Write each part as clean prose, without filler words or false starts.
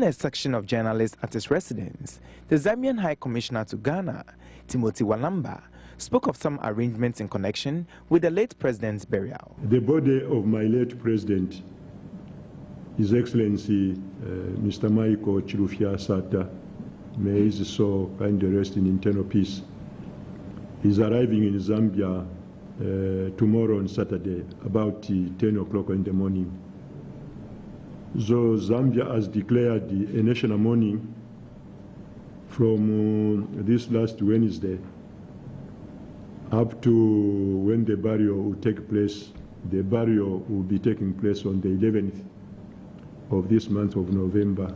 Addressing a section of journalists at his residence, the Zambian High Commissioner to Ghana, Timothy Walamba, spoke of some arrangements in connection with the late president's burial. The body of my late president, His Excellency Mr. Michael Chilufya Sata, may his soul kindly rest in eternal peace, is arriving in Zambia tomorrow on Saturday, about 10 o'clock in the morning. So Zambia has declared a national mourning from this last Wednesday up to when the burial will take place. The burial will be taking place on the 11th of this month of November.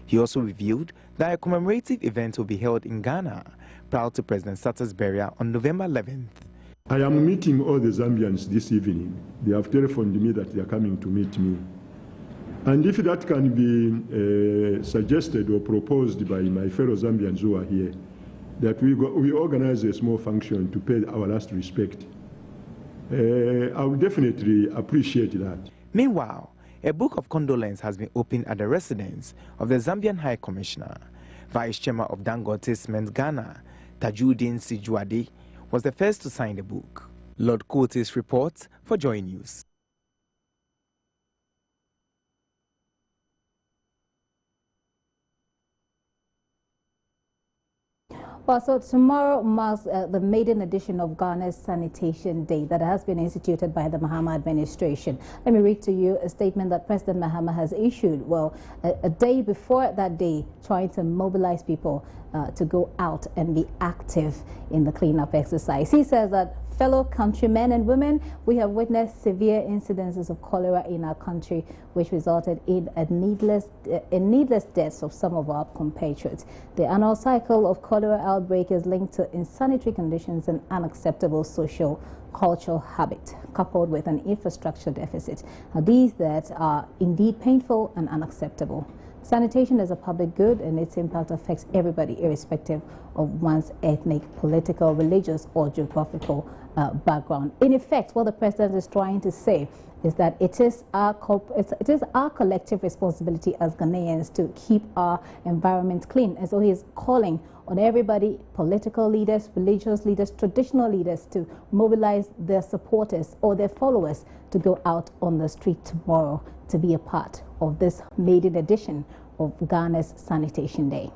He also revealed that a commemorative event will be held in Ghana prior to President Sata's burial on November 11th. I am meeting all the Zambians this evening. They have telephoned me that they are coming to meet me. And if that can be suggested or proposed by my fellow Zambians who are here, that we organize a small function to pay our last respect, I would definitely appreciate that. Meanwhile, a book of condolence has been opened at the residence of the Zambian High Commissioner. Vice Chairman of Dangote Cement Ghana, Tajudeen Sijuade, was the first to sign the book. Lord Coates reports for Joy News. Well, so tomorrow marks the maiden edition of Ghana's Sanitation Day that has been instituted by the Mahama administration. Let me read to you a statement that President Mahama has issued, well, a day before that day, trying to mobilize people to go out and be active in the cleanup exercise. He says that, fellow countrymen and women, we have witnessed severe incidences of cholera in our country, which resulted in needless deaths of some of our compatriots. The annual cycle of cholera outbreak is linked to insanitary conditions and unacceptable social cultural habit, coupled with an infrastructure deficit. Now, these deaths are indeed painful and unacceptable. Sanitation is a public good, and its impact affects everybody, irrespective of one's ethnic, political, religious, or geographical background. In effect, what the president is trying to say is that it is our collective responsibility as Ghanaians to keep our environment clean. And so he is calling on everybody, political leaders, religious leaders, traditional leaders, to mobilize their supporters or their followers to go out on the street tomorrow to be a part of this maiden edition of Ghana's Sanitation Day.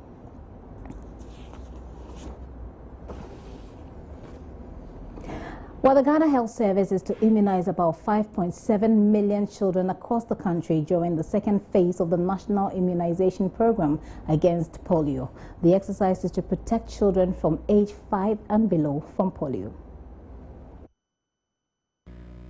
Well, the Ghana Health Service is to immunize about 5.7 million children across the country during the second phase of the National Immunization Program against polio. The exercise is to protect children from age 5 and below from polio.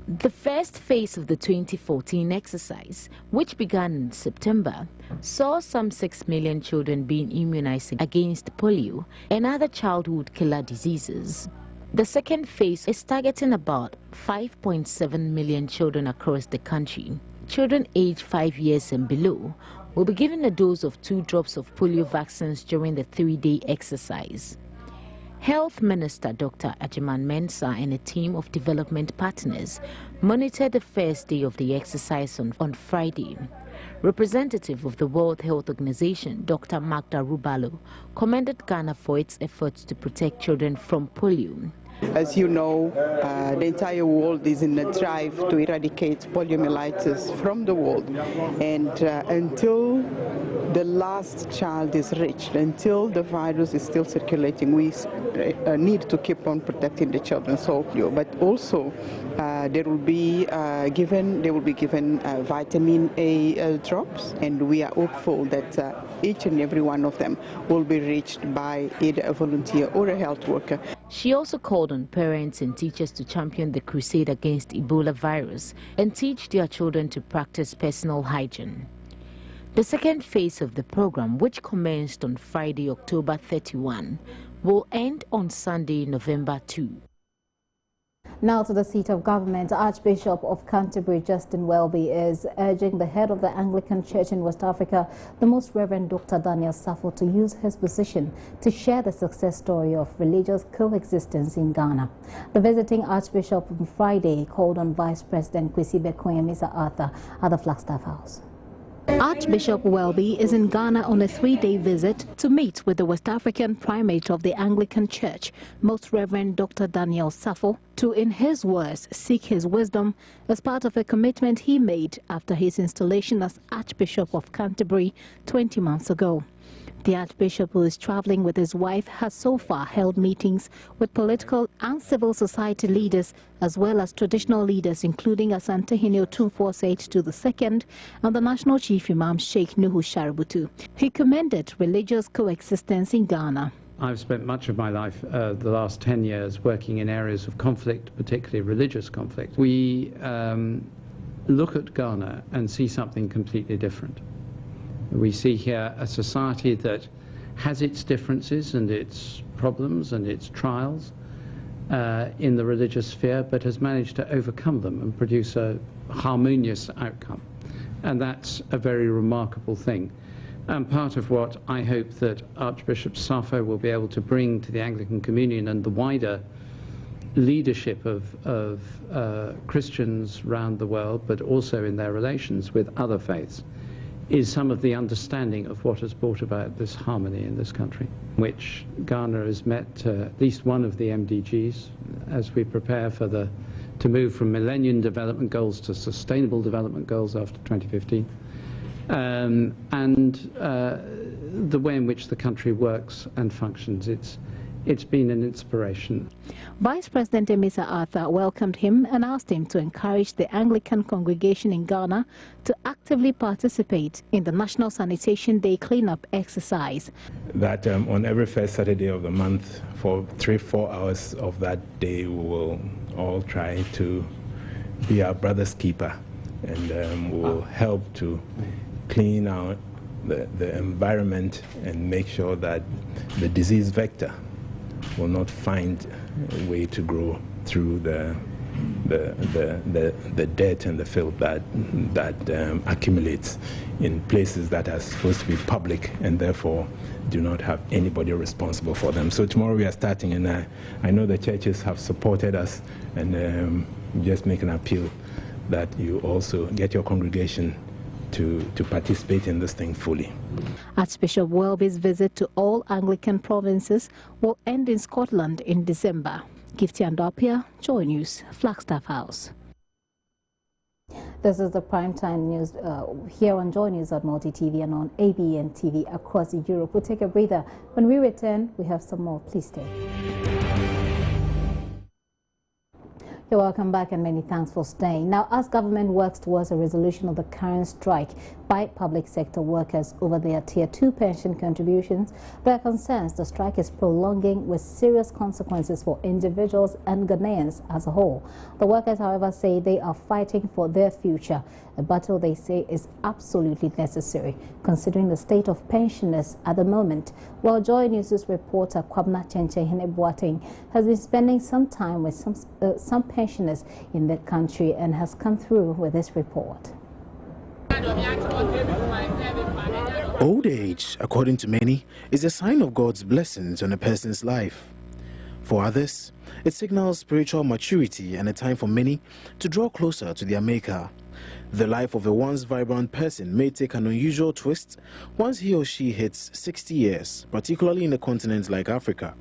The first phase of the 2014 exercise, which began in September, saw some 6 million children being immunized against polio and other childhood killer diseases. The second phase is targeting about 5.7 million children across the country. Children aged 5 years and below will be given a dose of 2 drops of polio vaccines during the 3-day exercise. Health Minister Dr. Ajiman Mensah and a team of development partners monitored the first day of the exercise on Friday. Representative of the World Health Organization, Dr. Magda Rubalo, commended Ghana for its efforts to protect children from polio. As you know, the entire world is in a drive to eradicate poliomyelitis from the world. And until the last child is reached, until the virus is still circulating, we need to keep on protecting the children. So, but also they will be given vitamin A drops, and we are hopeful that each and every one of them will be reached by either a volunteer or a health worker. She also called on parents and teachers to champion the crusade against Ebola virus and teach their children to practice personal hygiene. The second phase of the program, which commenced on Friday, October 31, will end on Sunday, November 2. Now to the seat of government. Archbishop of Canterbury, Justin Welby, is urging the head of the Anglican Church in West Africa, the Most Reverend Dr. Daniel Safo, to use his position to share the success story of religious coexistence in Ghana. The visiting Archbishop on Friday called on Vice President Kwesi Bekoye Misa Arthur at the Flagstaff House. Archbishop Welby is in Ghana on a 3-day visit to meet with the West African Primate of the Anglican Church, Most Reverend Dr. Daniel Safo, to, in his words, seek his wisdom as part of a commitment he made after his installation as Archbishop of Canterbury 20 months ago. The Archbishop, who is traveling with his wife, has so far held meetings with political and civil society leaders as well as traditional leaders, including Asante Hene Otumfuo Said II and the National Chief Imam Sheikh Nuhu Shaributu. He commended religious coexistence in Ghana. I've spent much of my life, the last 10 years, working in areas of conflict, particularly religious conflict. We look at Ghana and see something completely different. We see here a society that has its differences and its problems and its trials in the religious sphere, but has managed to overcome them and produce a harmonious outcome. And that's a very remarkable thing. And part of what I hope that Archbishop Safo will be able to bring to the Anglican Communion and the wider leadership of Christians around the world, but also in their relations with other faiths, is some of the understanding of what has brought about this harmony in this country, which Ghana has met at least one of the MDGs as we prepare for to move from Millennium Development Goals to Sustainable Development Goals after 2015, and the way in which the country works and functions. It's been an inspiration. Vice President Emisa Arthur welcomed him and asked him to encourage the Anglican congregation in Ghana to actively participate in the National Sanitation Day cleanup exercise. That on every first Saturday of the month, for 3-4 hours of that day, we will all try to be our brother's keeper, and we will help to clean out the environment and make sure that the disease vector will not find a way to grow through the dirt and the filth that accumulates in places that are supposed to be public and therefore do not have anybody responsible for them. So tomorrow we are starting, and I know the churches have supported us, and just make an appeal that you also get your congregation to participate in this thing fully. Archbishop Welby's visit to all Anglican provinces will end in Scotland in December. Gifty Andopia, Joy News, Flagstaff House. This is the primetime news here on Joy News on Multi TV and on ABN TV across Europe. We'll take a breather. When we return, we have some more. Please stay. You're welcome back, and many thanks for staying. Now, as government works towards a resolution of the current strike by public sector workers over their Tier 2 pension contributions, there are concerns the strike is prolonging with serious consequences for individuals and Ghanaians as a whole. The workers, however, say they are fighting for their future, a battle they say is absolutely necessary, considering the state of pensioners at the moment. While Joy News' reporter Kwabna Chenche Boateng has been spending some time with some pensioners in the country and has come through with this report. Old age, according to many, is a sign of God's blessings on a person's life. For others, it signals spiritual maturity and a time for many to draw closer to their Maker. The life of a once vibrant person may take an unusual twist once he or she hits 60 years, particularly in a continent like Africa.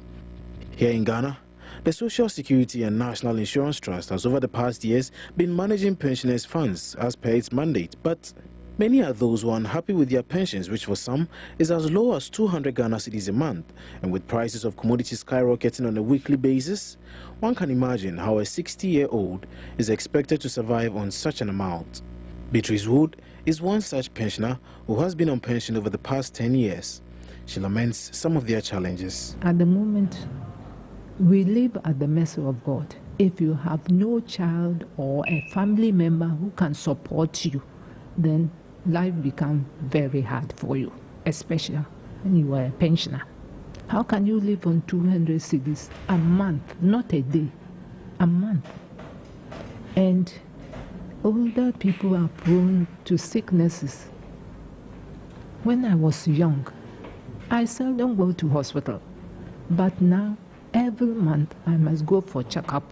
Here in Ghana, the Social Security and National Insurance Trust has over the past years been managing pensioners' funds as per its mandate, but many are those who are unhappy with their pensions, which for some is as low as 200 Ghana cedis a month, and with prices of commodities skyrocketing on a weekly basis, one can imagine how a 60-year-old is expected to survive on such an amount. Beatrice Wood is one such pensioner who has been on pension over the past 10 years. She laments some of their challenges. At the moment, we live at the mercy of God. If you have no child or a family member who can support you, then life becomes very hard for you, especially when you are a pensioner. How can you live on 200 cedis a month, not a day, a month? And older people are prone to sicknesses. When I was young, I seldom go to hospital, but now every month I must go for checkup.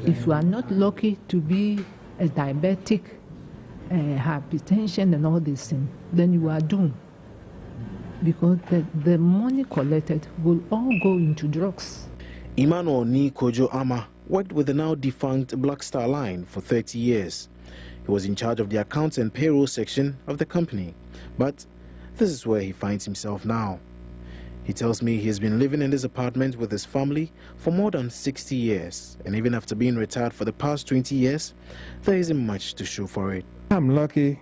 If you are not lucky to be a diabetic, hypertension and all these things, then you are doomed. Because the money collected will all go into drugs. Emmanuel Ni Kojo Ama worked with the now defunct Black Star Line for 30 years. He was in charge of the accounts and payroll section of the company. But this is where he finds himself now. He tells me he has been living in this apartment with his family for more than 60 years. And even after being retired for the past 20 years, there isn't much to show for it. I'm lucky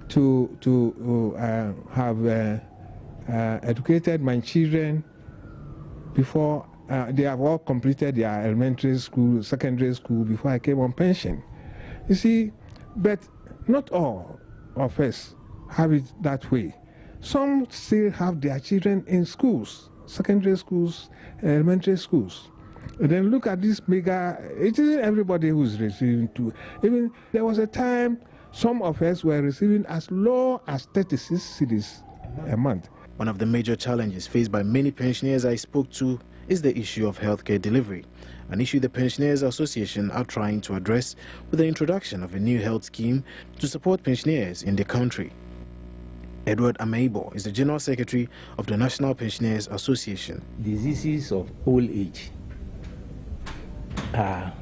to have educated my children before they have all completed their elementary school, secondary school before I came on pension. You see, but not all of us have it that way. Some still have their children in schools, secondary schools, elementary schools. And then look at this mega, it isn't everybody who's receiving too. Even there was a time some of us were receiving as low as 36 cedis a month. One of the major challenges faced by many pensioners I spoke to is the issue of healthcare delivery, an issue the Pensioners Association are trying to address with the introduction of a new health scheme to support pensioners in the country. Edward Ameibo is the General Secretary of the National Pensioners Association. Diseases of old age are,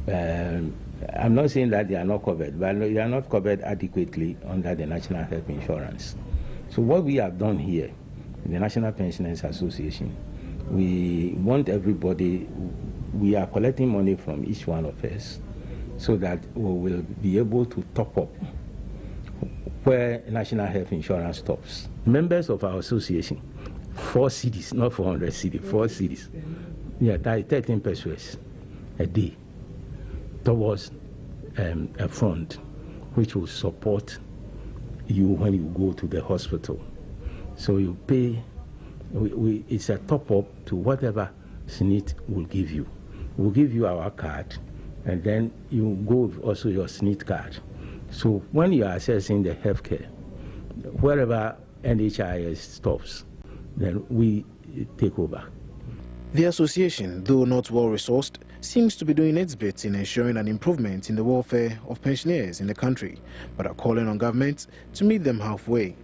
I'm not saying that they are not covered, but they are not covered adequately under the National Health Insurance. So what we have done here in the National Pensioners Association, we want everybody, we are collecting money from each one of us so that we will be able to top up where National Health Insurance stops. Members of our association, 4 cedis, not 400 cedis, 4 cedis, yeah, that is 13 pesos a day towards a fund which will support you when you go to the hospital. So you pay, it's a top-up to whatever SNIT will give you. We'll give you our card, and then you go with also your SNIT card. So when you are accessing the healthcare, wherever NHIS stops, then we take over. The association, though not well-resourced, seems to be doing its bit in ensuring an improvement in the welfare of pensioners in the country, but are calling on government to meet them halfway.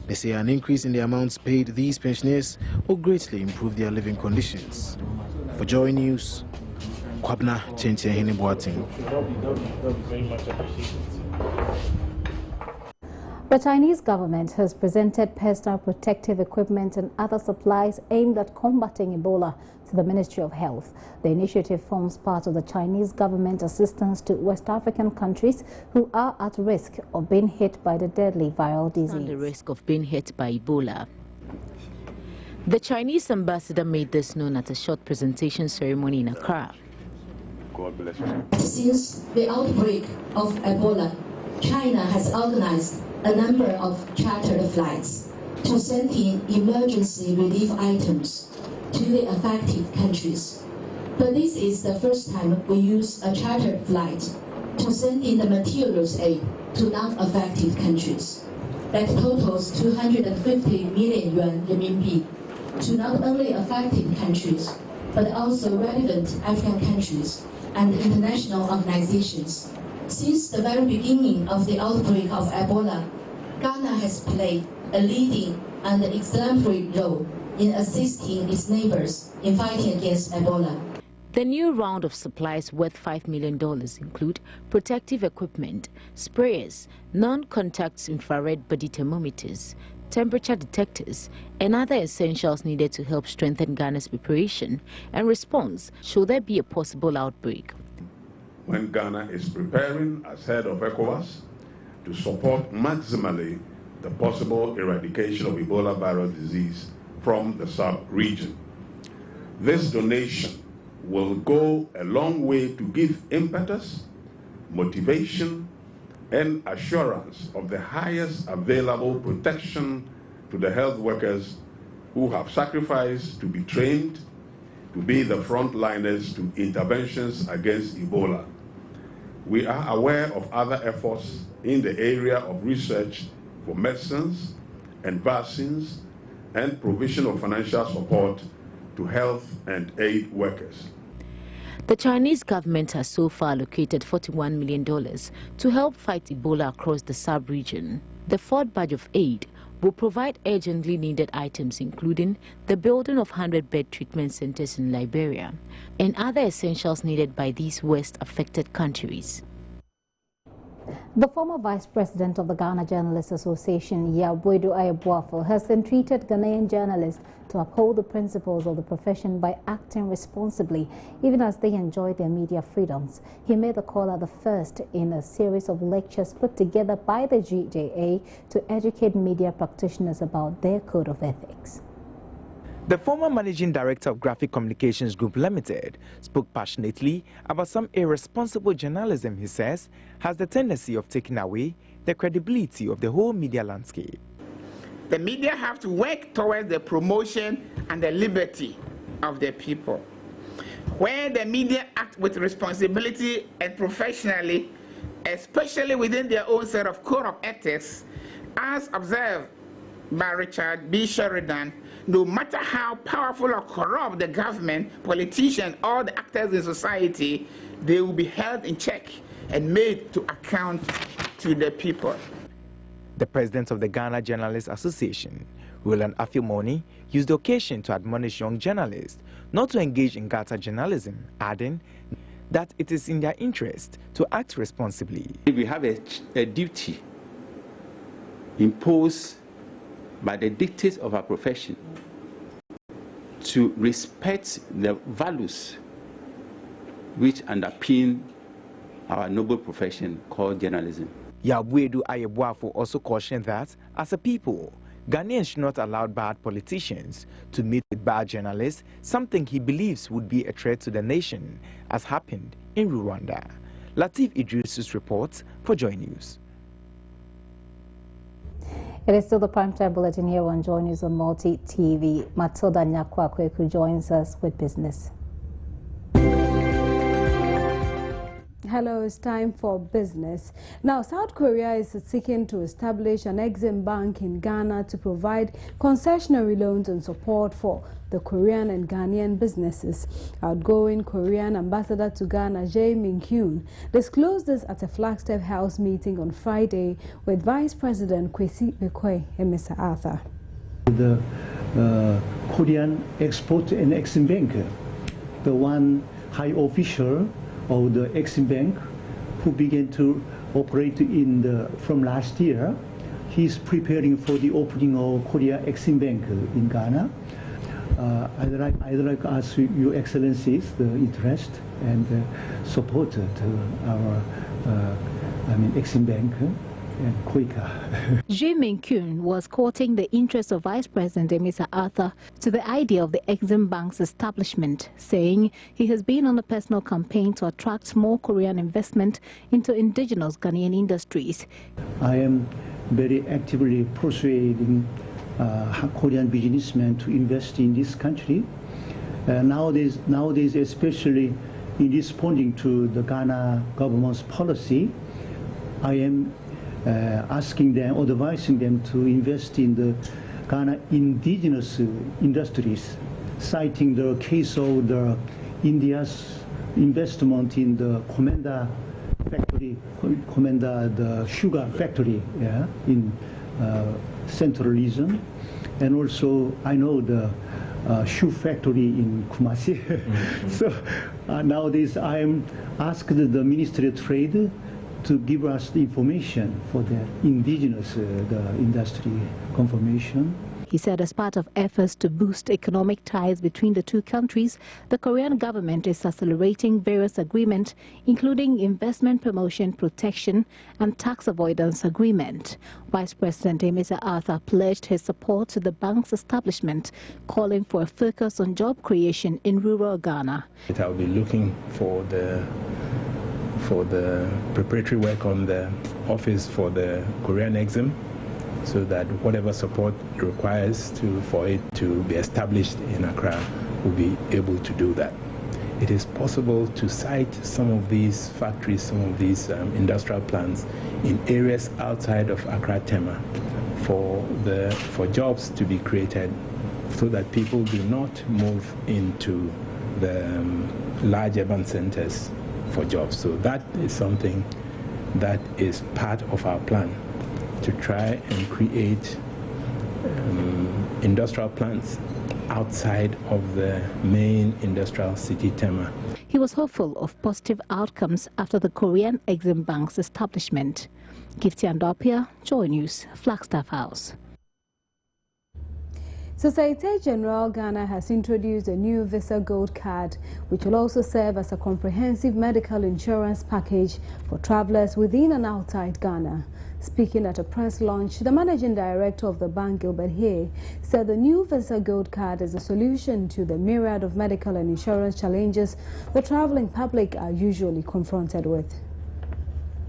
They say an increase in the amounts paid these pensioners will greatly improve their living conditions. For Joy News, Kwabna Chenchen Boateng. The Chinese government has presented personal protective equipment and other supplies aimed at combating Ebola to the Ministry of Health. The initiative forms part of the Chinese government assistance to West African countries who are at risk of being hit by the deadly viral disease. On the risk of being hit by Ebola. The Chinese ambassador made this known at a short presentation ceremony in Accra. God bless you. Since the outbreak of Ebola, China has organized a number of chartered flights to send in emergency relief items to the affected countries. But this is the first time we use a chartered flight to send in the materials aid to non-affected countries. That totals 250 million yuan renminbi to not only affected countries, but also relevant African countries and international organizations. Since the very beginning of the outbreak of Ebola, Ghana has played a leading and exemplary role in assisting its neighbors in fighting against Ebola. The new round of supplies worth $5 million include protective equipment, sprayers, non-contact infrared body thermometers, temperature detectors, and other essentials needed to help strengthen Ghana's preparation and response should there be a possible outbreak. When Ghana is preparing as head of ECOWAS to support maximally the possible eradication of Ebola viral disease from the sub-region. This donation will go a long way to give impetus, motivation, and assurance of the highest available protection to the health workers who have sacrificed to be trained to be the frontliners to interventions against Ebola. We are aware of other efforts in the area of research for medicines and vaccines and provision of financial support to health and aid workers. The Chinese government has so far allocated $41 million to help fight Ebola across the sub-region. The fourth batch of aid will provide urgently needed items including the building of 100-bed treatment centers in Liberia and other essentials needed by these West-affected countries. The former vice president of the Ghana Journalists Association, Yabwedu Ayeboafo, has entreated Ghanaian journalists to uphold the principles of the profession by acting responsibly, even as they enjoy their media freedoms. He made the call at the first in a series of lectures put together by the GJA to educate media practitioners about their code of ethics. The former managing director of Graphic Communications Group Limited spoke passionately about some irresponsible journalism he says has the tendency of taking away the credibility of the whole media landscape. The media have to work towards the promotion and the liberty of the people. Where the media act with responsibility and professionally, especially within their own set of code of ethics, as observed by Richard B. Sheridan, no matter how powerful or corrupt the government, politicians, or the actors in society, they will be held in check and made to account to the people. The president of the Ghana Journalists Association, Roland Afilmoni, used the occasion to admonish young journalists not to engage in gutter journalism, adding that it is in their interest to act responsibly. We have a duty imposed by the dictates of our profession to respect the values which underpin our noble profession called journalism. Yabwedu Ayeboafo also cautioned that, as a people, Ghanaians should not allow bad politicians to meet with bad journalists, something he believes would be a threat to the nation, as happened in Rwanda. Latif Idris's report for Joy News. It is still the primetime bulletin here on Joy News on Multi TV. Matilda Nyakwakweku joins us with business. Hello, it's time for business. Now, South Korea is seeking to establish an Exim Bank in Ghana to provide concessionary loans and support for the Korean and Ghanaian businesses. Outgoing Korean ambassador to Ghana, Jae Min-kyun, disclosed this at a Flagstaff House meeting on Friday with Vice President Kwesi Bekwe and Mr. Arthur. The Korean Export and Exim Bank, the one high official of the Exim Bank who began to operate from last year, he's preparing for the opening of Korea Exim Bank in Ghana. I'd like to ask Your Excellencies the interest and support to our Exim Bank and Koika. Jae Min-kyun was quoting the interest of Vice President Mr. Arthur to the idea of the Exim Bank's establishment, saying he has been on a personal campaign to attract more Korean investment into indigenous Ghanaian industries. I am very actively persuading Korean businessmen to invest in this country. Nowadays, especially in responding to the Ghana government's policy, I am asking them, or advising them to invest in the Ghana indigenous industries, citing the case of India's investment in the Komenda factory, the sugar factory, in Central region, and also I know the shoe factory in Kumasi. So nowadays I am asked the Ministry of Trade to give us the information for the indigenous the industry confirmation. He said as part of efforts to boost economic ties between the two countries, the Korean government is accelerating various agreements, including investment promotion, protection, and tax avoidance agreement. Vice President Mr. Arthur pledged his support to the bank's establishment, calling for a focus on job creation in rural Ghana. I'll be looking for the preparatory work on the office for the Korean Exim, so that whatever support it requires for it to be established in Accra, will be able to do that. It is possible to site some of these factories, some of these industrial plants in areas outside of Accra Tema for jobs to be created, so that people do not move into the large urban centers for jobs. So that is something that is part of our plan, to try and create industrial plants outside of the main industrial city Tema. He was hopeful of positive outcomes after the Korean Exim Bank's establishment. Gifty Andopia, Joy News, Flagstaff House. Societe Generale Ghana has introduced a new Visa Gold card, which will also serve as a comprehensive medical insurance package for travelers within and outside Ghana. Speaking at a press launch, the managing director of the bank, Gilbert Hay, said the new Visa Gold card is a solution to the myriad of medical and insurance challenges the traveling public are usually confronted with.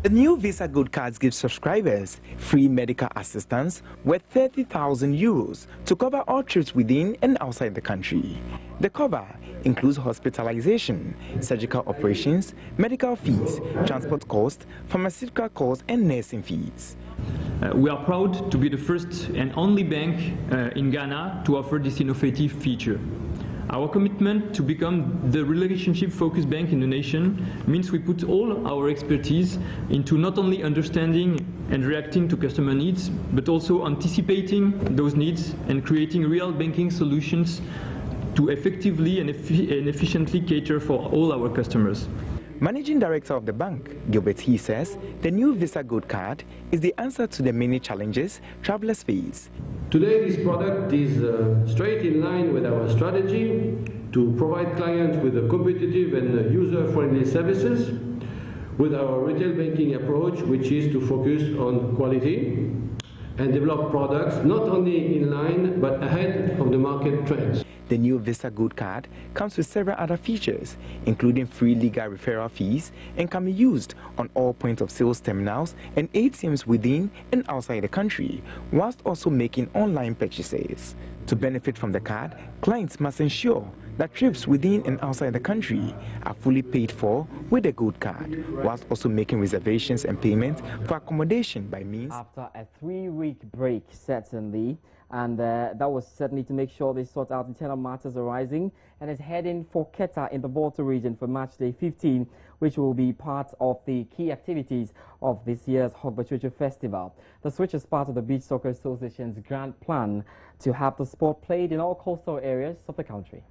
The new Visa Gold cards give subscribers free medical assistance worth 30,000 euros to cover all trips within and outside the country. The cover includes hospitalization, surgical operations, medical fees, transport costs, pharmaceutical costs, and nursing fees. We are proud to be the first and only bank in Ghana to offer this innovative feature. Our commitment to become the relationship-focused bank in the nation means we put all our expertise into not only understanding and reacting to customer needs, but also anticipating those needs and creating real banking solutions to effectively and efficiently cater for all our customers. Managing Director of the bank, Gilbert He, says the new Visa Gold card is the answer to the many challenges travelers face. Today, this product is straight in line with our strategy to provide clients with a competitive and user-friendly services with our retail banking approach, which is to focus on quality and develop products not only in line but ahead of the market trends. The new Visa Gold card comes with several other features, including free legal referral fees, and can be used on all points of sales terminals and ATMs within and outside the country, whilst also making online purchases. To benefit from the card, clients must ensure that trips within and outside the country are fully paid for with a Gold card, whilst also making reservations and payments for accommodation by means. After a 3-week break, certainly, and that was certainly to make sure they sort out internal matters arising, and is heading for Keta in the Volta region for Match Day 15, which will be part of the key activities of this year's Hogbachuchu Festival. The switch is part of the Beach Soccer Association's grand plan to have the sport played in all coastal areas of the country.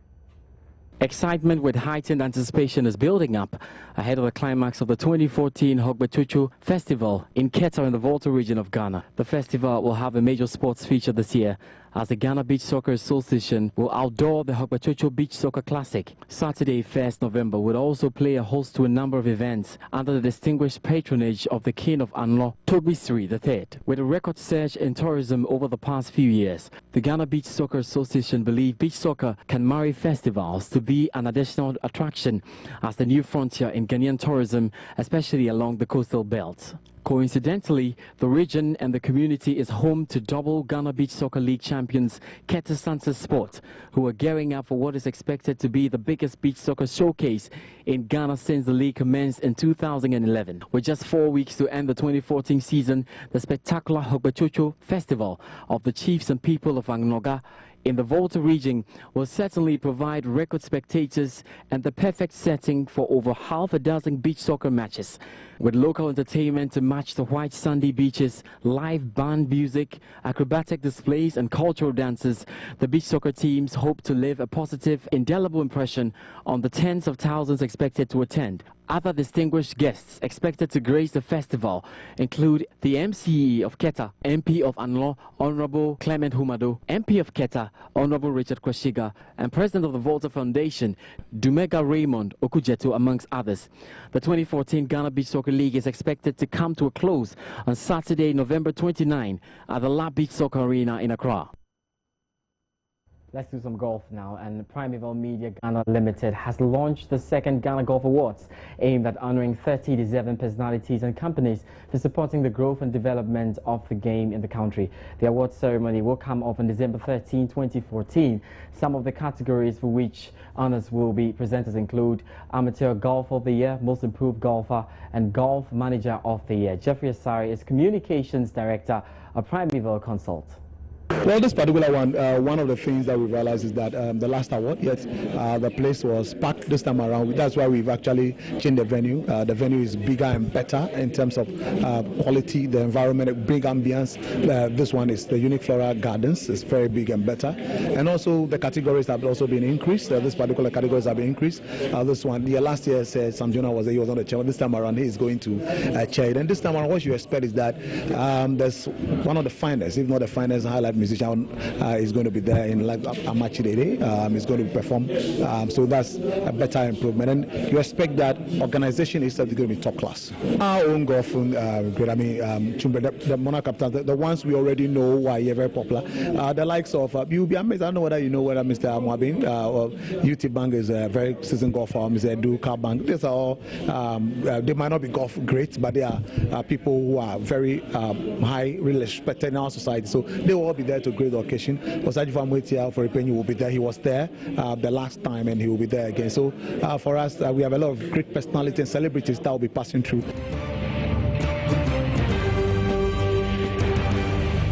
Excitement with heightened anticipation is building up ahead of the climax of the 2014 Hogbachuchu Festival in Keta in the Volta region of Ghana. The festival will have a major sports feature this year, as the Ghana Beach Soccer Association will outdoor the Hogbachuchu Beach Soccer Classic. Saturday, 1st November, will also play a host to a number of events under the distinguished patronage of the King of Anlo, Togbisri III. With a record surge in tourism over the past few years, the Ghana Beach Soccer Association believe beach soccer can marry festivals to be an additional attraction as the new frontier in Ghanaian tourism, especially along the coastal belt. Coincidentally, the region and the community is home to double Ghana Beach Soccer League champions Keta Sansa Sport, who are gearing up for what is expected to be the biggest beach soccer showcase in Ghana since the league commenced in 2011. With just 4 weeks to end the 2014 season, the spectacular Hogbachuchu Festival of the Chiefs and People of Angnoga in the Volta region will certainly provide record spectators and the perfect setting for over half a dozen beach soccer matches. With local entertainment to match the white sandy beaches, live band music, acrobatic displays and cultural dances, the beach soccer teams hope to leave a positive, indelible impression on the tens of thousands expected to attend. Other distinguished guests expected to grace the festival include the MCE of Keta, MP of Anlo, Honorable Clement Humado, MP of Keta, Honorable Richard Kwashiga, and President of the Volta Foundation, Dumega Raymond Okujeto, amongst others. The 2014 Ghana Beach Soccer League is expected to come to a close on Saturday, November 29 at the La Beach Soccer Arena in Accra. Let's do some golf now, and Primeval Media Ghana Limited has launched the second Ghana Golf Awards, aimed at honoring 30 deserving personalities and companies for supporting the growth and development of the game in the country. The awards ceremony will come off on December 13, 2014. Some of the categories for which honors will be presented include Amateur Golf of the Year, Most Improved Golfer, and Golf Manager of the Year. Jeffrey Asari is Communications Director of Primeval Consult. Well, this particular one of the things that we realized is that the last award, yes, the place was packed this time around. That's why we've actually changed the venue. The venue is bigger and better in terms of quality, the environment, big ambience. This one is the Unique Flora Gardens. It's very big and better. And also the categories have also been increased. This particular categories have been increased. This one, last year, Sam Jonah was there, he was on the chair. This time around, he is going to chair it. And this time around, what you expect is that there's one of the finest, if not the finest, highlight musician is going to be there in like Amachidede. Is going to perform. So that's a better improvement. And you expect that organization is going to be top class. Our own golf, the Monarch captains, the ones we already know who are here very popular. The likes of, you'll be amazed, I don't know whether you know whether Mr. Mwabin or UT Bank is a very seasoned golfer, Mr. Edu Car Bank. These are all, they might not be golf great, but they are people who are very high, really respected in our society. So they will all be there to great occasion. Osajifa Mwetia for Ipenyu will be there. He was there the last time and he will be there again. So for us, we have a lot of great personalities and celebrities that will be passing through.